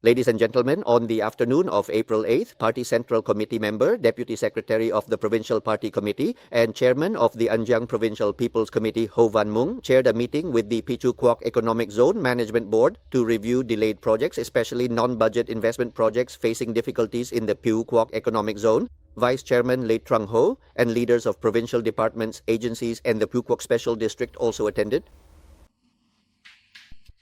Ladies and gentlemen, on the afternoon of April 8th, Party Central Committee member, Deputy Secretary of the Provincial Party Committee and Chairman of the An Giang Provincial People's Committee, Ho Van Mung, chaired a meeting with the Quoc Economic Zone Management Board to review delayed projects, especially non-budget investment projects facing difficulties in the Quoc Economic Zone. Vice Chairman Late Trung Ho and leaders of provincial departments, agencies and the Quoc Special District also attended.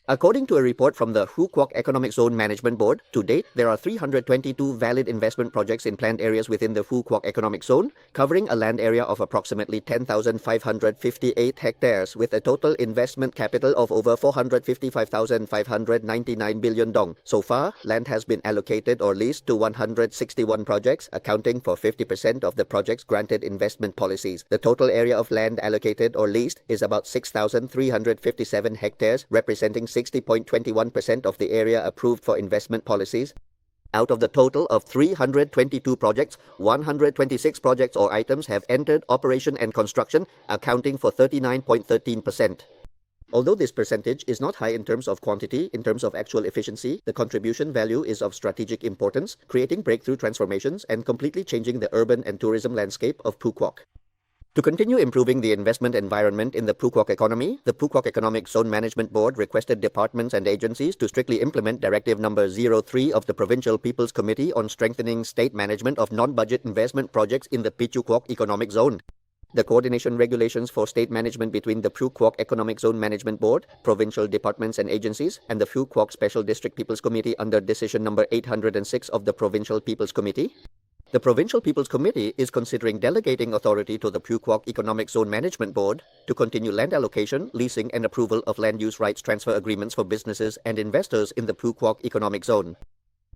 According to a report from the Quoc Economic Zone Management Board, to date, there are 322 valid investment projects in planned areas within the Quoc Economic Zone, covering a land area of approximately 10,558 hectares with a total investment capital of over 455,599 billion dong. So far, land has been allocated or leased to 161 projects, accounting for 50% of the project's granted investment policies. The total area of land allocated or leased is about 6,357 hectares, representing 60.21% of the area approved for investment policies. Out of the total of 322 projects, 126 projects or items have entered operation and construction, accounting for 39.13%. Although this percentage is not high in terms of quantity, in terms of actual efficiency, the contribution value is of strategic importance, creating breakthrough transformations and completely changing the urban and tourism landscape of Quoc. To continue improving the investment environment in the Quoc economy, the Quoc Economic Zone Management Board requested departments and agencies to strictly implement Directive Number 03 of the Provincial People's Committee on strengthening state management of non-budget investment projects in the Quoc Economic Zone. The coordination regulations for state management between the Quoc Economic Zone Management Board, provincial departments and agencies, and the Quoc Special District People's Committee under Decision Number 806 of the Provincial People's Committee. The Provincial People's Committee is considering delegating authority to the Quoc Economic Zone Management Board to continue land allocation, leasing and approval of land use rights transfer agreements for businesses and investors in the Quoc Economic Zone.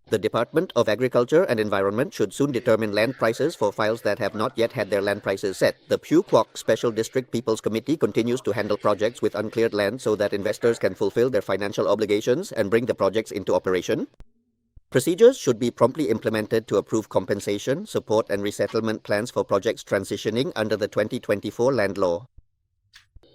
The Department of Agriculture and Environment should soon determine land prices for files that have not yet had their land prices set. The Quoc Special District People's Committee continues to handle projects with uncleared land so that investors can fulfill their financial obligations and bring the projects into operation. Procedures should be promptly implemented to approve compensation, support and resettlement plans for projects transitioning under the 2024 Land Law.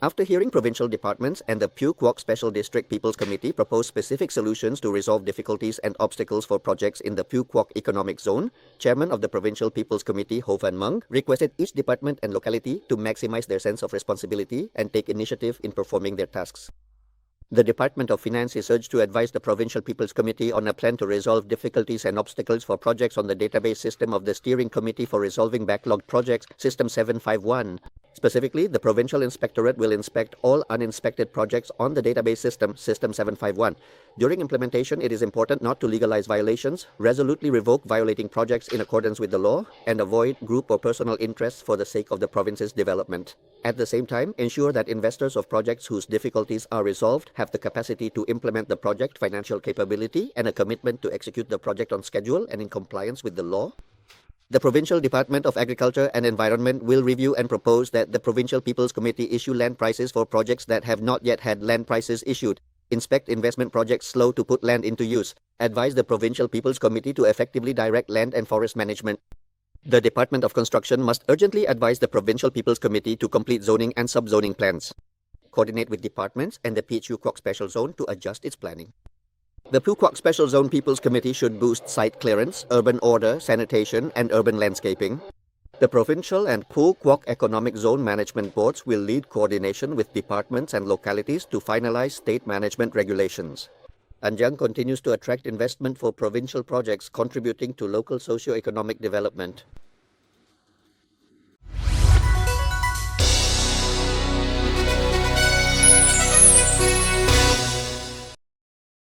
After hearing provincial departments and the Quoc Special District People's Committee propose specific solutions to resolve difficulties and obstacles for projects in the Quoc Economic Zone, Chairman of the Provincial People's Committee, Ho Van Mung, requested each department and locality to maximize their sense of responsibility and take initiative in performing their tasks. The Department of Finance is urged to advise the Provincial People's Committee on a plan to resolve difficulties and obstacles for projects on the database system of the Steering Committee for Resolving Backlogged Projects, System 751. Specifically, the Provincial Inspectorate will inspect all uninspected projects on the database system, System 751. During implementation, it is important not to legalize violations, resolutely revoke violating projects in accordance with the law, and avoid group or personal interests for the sake of the province's development. At the same time, ensure that investors of projects whose difficulties are resolved have the capacity to implement the project, financial capability, and a commitment to execute the project on schedule and in compliance with the law. The Provincial Department of Agriculture and Environment will review and propose that the Provincial People's Committee issue land prices for projects that have not yet had land prices issued, inspect investment projects slow to put land into use, advise the Provincial People's Committee to effectively direct land and forest management. The Department of Construction must urgently advise the Provincial People's Committee to complete zoning and sub-zoning plans, coordinate with departments and the Quoc Special Zone to adjust its planning. The Quoc Special Zone People's Committee should boost site clearance, urban order, sanitation, and urban landscaping. The Provincial and Quoc Economic Zone Management Boards will lead coordination with departments and localities to finalize state management regulations. An Giang continues to attract investment for provincial projects contributing to local socio-economic development.